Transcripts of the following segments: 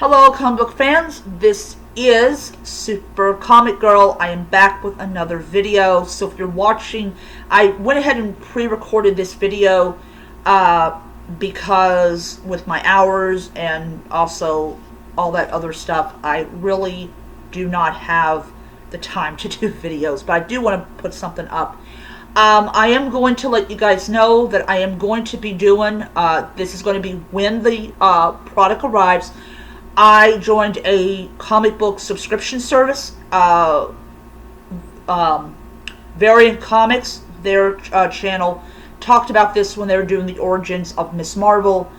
Hello, comic book fans. This is Super Comic Girl. I am back with another video. So if you're watching, I went ahead and pre-recorded this video because with my hours and also all that other stuff, I really do not have the time to do videos. But I do want to put something up. I am going to let you guys know that I am going to be doing, this is going to be when the product arrives. I joined a comic book subscription service, Variant Comics, their channel, talked about this when they were doing the origins of Miss Marvel,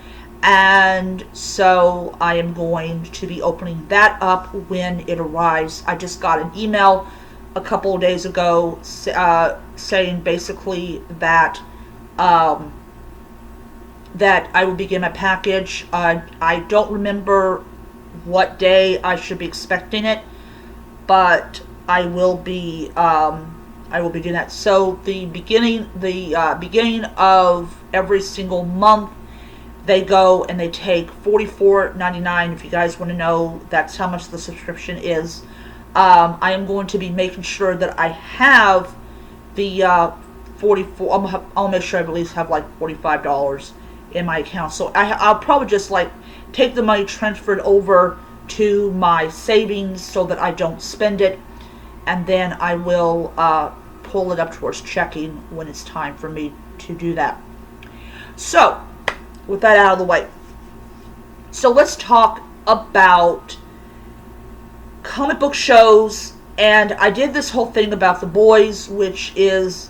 and so I am going to be opening that up when it arrives. I just got an email a couple of days ago saying basically that that I will begin my package. I don't remember what day I should be expecting it, but I will be doing that. So the beginning of every single month, they go and they take $44.99. If you guys want to know, that's how much the subscription is. I am going to be making sure that I have the 44. I'll make sure I at least have like $45 in my account. So I'll probably just like take the money transferred over to my savings so that I don't spend it, and then I will pull it up towards checking when it's time for me to do that. So with that out of the way, so let's talk about comic book shows. And I did this whole thing about The Boys, which is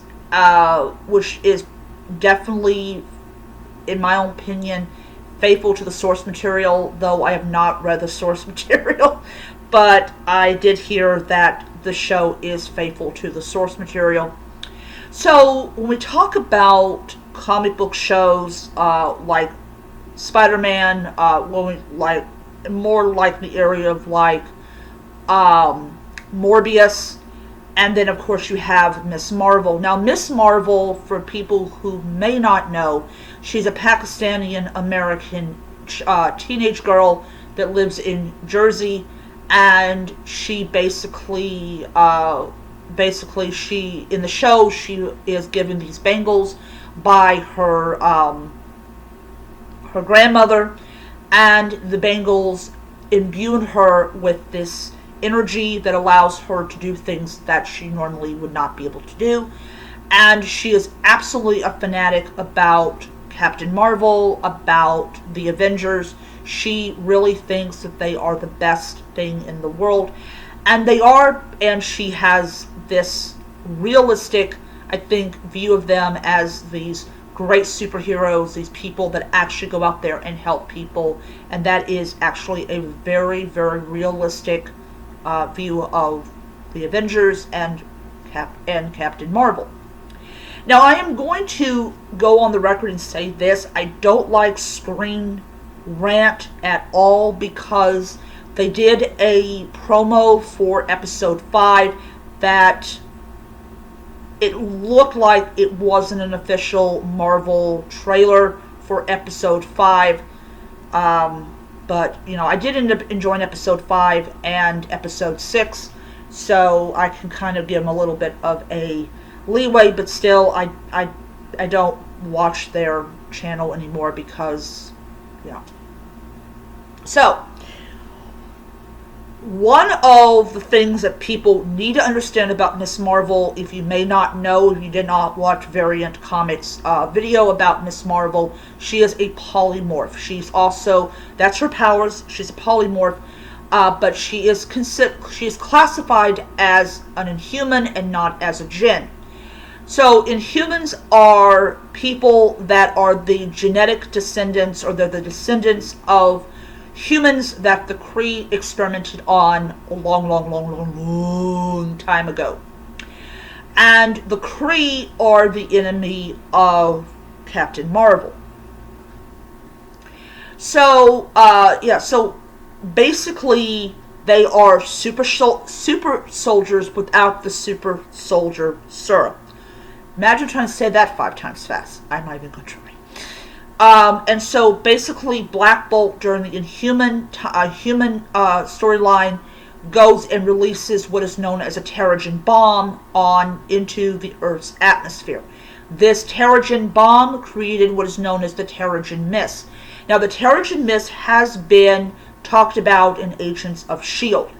definitely, in my own opinion, faithful to the source material, though I have not read the source material. But I did hear that the show is faithful to the source material. So when we talk about comic book shows like Spider-Man, like more like the area of like Morbius, and then of course you have Miss Marvel. Now Miss Marvel, for people who may not know, she's a Pakistani American teenage girl that lives in Jersey, and she basically she in the show she is given these bangles by her her grandmother, and the bangles imbue her with this energy that allows her to do things that she normally would not be able to do. And she is absolutely a fanatic about Captain Marvel, about the Avengers. She really thinks that they are the best thing in the world, and they are. And she has this realistic, I think, view of them as these great superheroes, these people that actually go out there and help people, and that is actually a very, very realistic view of the Avengers and Captain Marvel. Now, I am going to go on the record and say this: I don't like Screen Rant at all, because they did a promo for episode 5 that it looked like it wasn't an official Marvel trailer for episode 5. But, you know, I did end up enjoying episode 5 and episode 6, so I can kind of give them a little bit of a leeway, but still, I don't watch their channel anymore because, yeah. So, one of the things that people need to understand about Miss Marvel, if you may not know, if you did not watch Variant Comics video about Miss Marvel, she is a polymorph. She's also, that's her powers, she's a polymorph, but she is classified as an Inhuman and not as a Jinn. So Inhumans are people that are the genetic descendants, or they're the descendants of humans that the Kree experimented on a long time ago. And the Kree are the enemy of Captain Marvel. So, so basically they are super soldiers without the super soldier serum. Imagine trying to say that 5 times fast. I'm not even going to try. And so basically, Black Bolt during the Inhuman storyline goes and releases what is known as a Terrigen bomb into the Earth's atmosphere. This Terrigen bomb created what is known as the Terrigen Mist. Now, the Terrigen Mist has been talked about in Agents of S.H.I.E.L.D.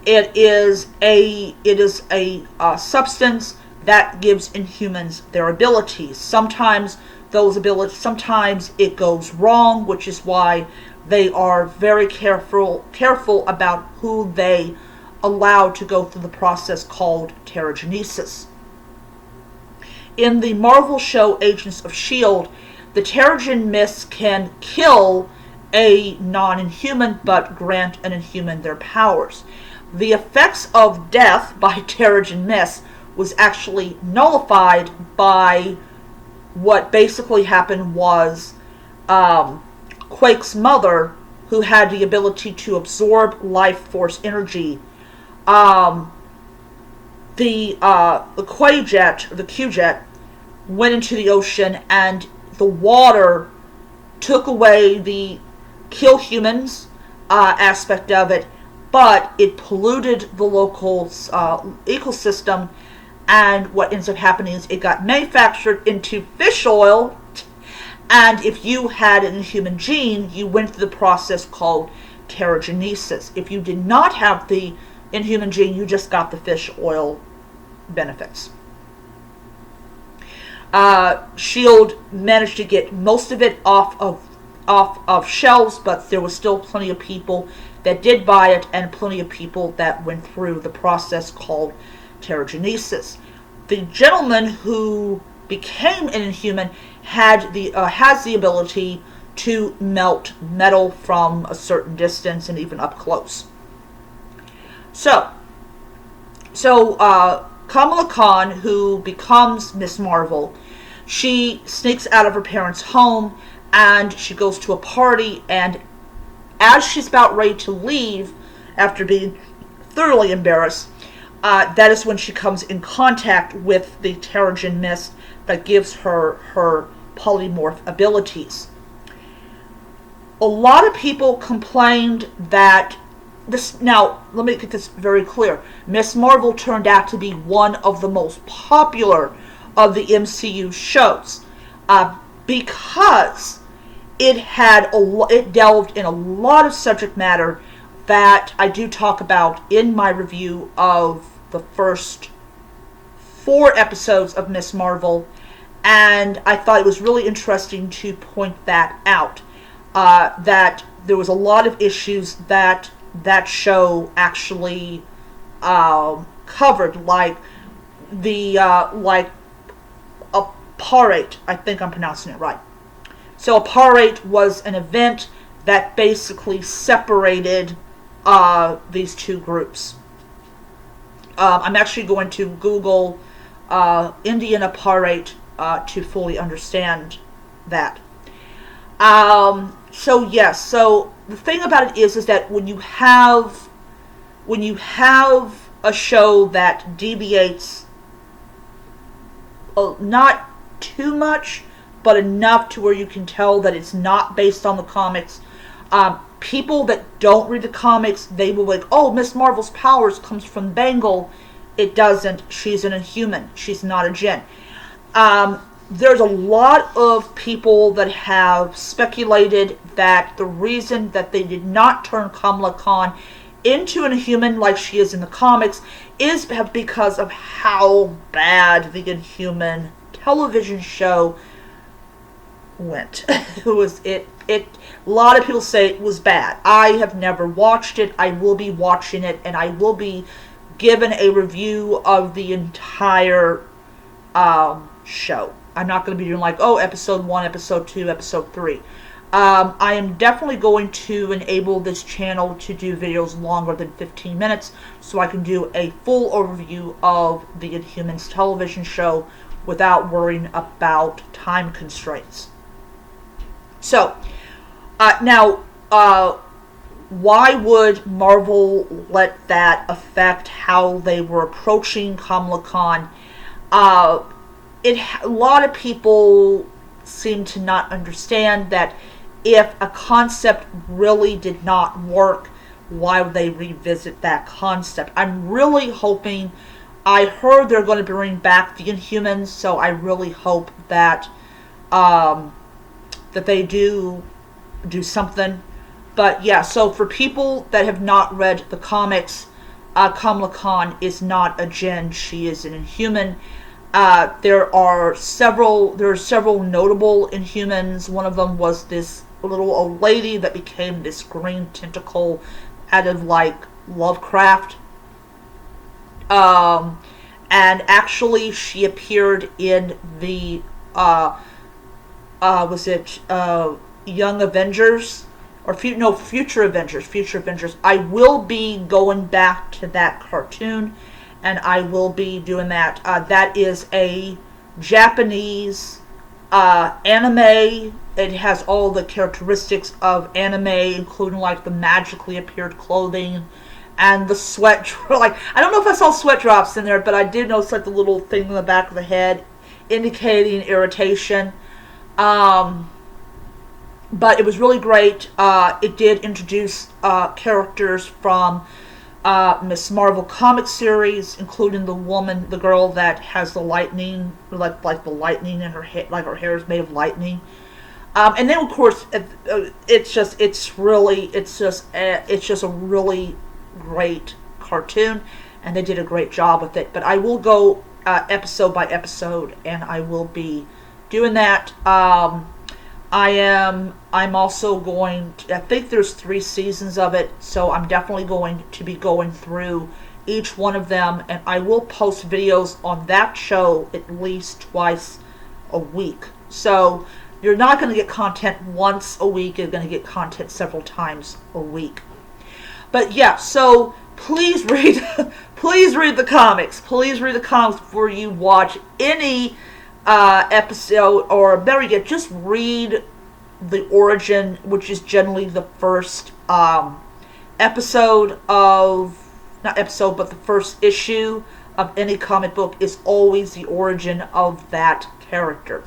It is a substance that gives Inhumans their abilities. Sometimes it goes wrong, which is why they are very careful about who they allow to go through the process called Terrigenesis. In the Marvel show Agents of S.H.I.E.L.D., the Terrigen Mist can kill a non-Inhuman but grant an Inhuman their powers. The effects of death by Terrigen Mist was actually nullified by what basically happened was Quake's mother, who had the ability to absorb life force energy, the Q-jet, went into the ocean, and the water took away the kill humans aspect of it, but it polluted the local ecosystem, and what ends up happening is it got manufactured into fish oil, and if you had an Inhuman gene, you went through the process called Terrigenesis. If you did not have the Inhuman gene, you just got the fish oil benefits. S.H.I.E.L.D. managed to get most of it off of shelves, but there was still plenty of people that did buy it, and plenty of people that went through the process called Terrigenesis. The gentleman who became an Inhuman has the ability to melt metal from a certain distance and even up close. So Kamala Khan, who becomes Miss Marvel, she sneaks out of her parents' home and she goes to a party, and as she's about ready to leave, after being thoroughly embarrassed, that is when she comes in contact with the Terrigen Mist that gives her polymorph abilities. A lot of people complained that this. Now, let me get this very clear. Miss Marvel turned out to be one of the most popular of the MCU shows because it delved in a lot of subject matter that I do talk about in my review of the first 4 episodes of Miss Marvel, and I thought it was really interesting to point that out, that there was a lot of issues that show actually covered, like a parade. I think I'm pronouncing it right. So a parade was an event that basically separated these two groups. I'm actually going to Google Indian parade to fully understand that. So yes, so the thing about it is that when you have a show that deviates not too much, but enough to where you can tell that it's not based on the comics, people that don't read the comics, they will like, oh, Miss Marvel's powers comes from Bengal. It doesn't. She's an Inhuman. She's not a Jinn. There's a lot of people that have speculated that the reason that they did not turn Kamala Khan into an Inhuman like she is in the comics is because of how bad the Inhuman television show went. A lot of people say it was bad. I have never watched it. I will be watching it, and I will be given a review of the entire show. I'm not going to be doing like, oh, episode 1, episode 2, episode 3. I am definitely going to enable this channel to do videos longer than 15 minutes so I can do a full overview of the Inhumans television show without worrying about time constraints. So, now, why would Marvel let that affect how they were approaching Kamala Khan? A lot of people seem to not understand that if a concept really did not work, why would they revisit that concept? I'm really hoping, I heard they're going to bring back the Inhumans, so I really hope that that they do something. But yeah, so for people that have not read the comics, Kamala Khan is not a Jinn, she is an Inhuman. There are several notable Inhumans. One of them was this little old lady that became this green tentacle out of like Lovecraft. And actually she appeared in the was it Young Avengers? Or Future Avengers. I will be going back to that cartoon, and I will be doing that. That is a Japanese anime. It has all the characteristics of anime, including like the magically appeared clothing and the sweat. Like, I don't know if I saw sweat drops in there, but I did notice like the little thing in the back of the head indicating irritation. But it was really great. It did introduce characters from Miss Marvel comic series, including the girl that has the lightning, like the lightning in her hair, like her hair is made of lightning. And then of course, it's just a really great cartoon, and they did a great job with it. But I will go episode by episode, and I will be doing that. I'm also going to, I think there's 3 seasons of it, so I'm definitely going to be going through each one of them, and I will post videos on that show at least twice a week. So you're not going to get content once a week, you're going to get content several times a week. But yeah, so please read the comics. Please read the comics before you watch any episode, or better yet, just read the origin, which is generally the first episode of, not episode, but the first issue of any comic book is always the origin of that character.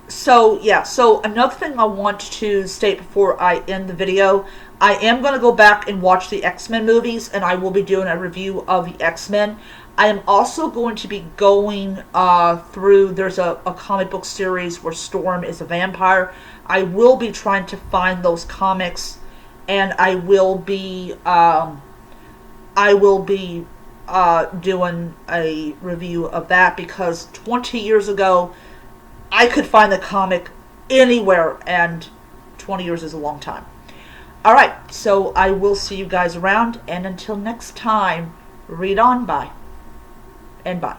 So yeah, so another thing I want to state before I end the video, I am going to go back and watch the X-Men movies, and I will be doing a review of the X-Men. I am also going to be going through, there's a comic book series where Storm is a vampire. I will be trying to find those comics, and I will be doing a review of that, because 20 years ago, I could find the comic anywhere, and 20 years is a long time. Alright, so I will see you guys around, and until next time, read on, bye. And bye.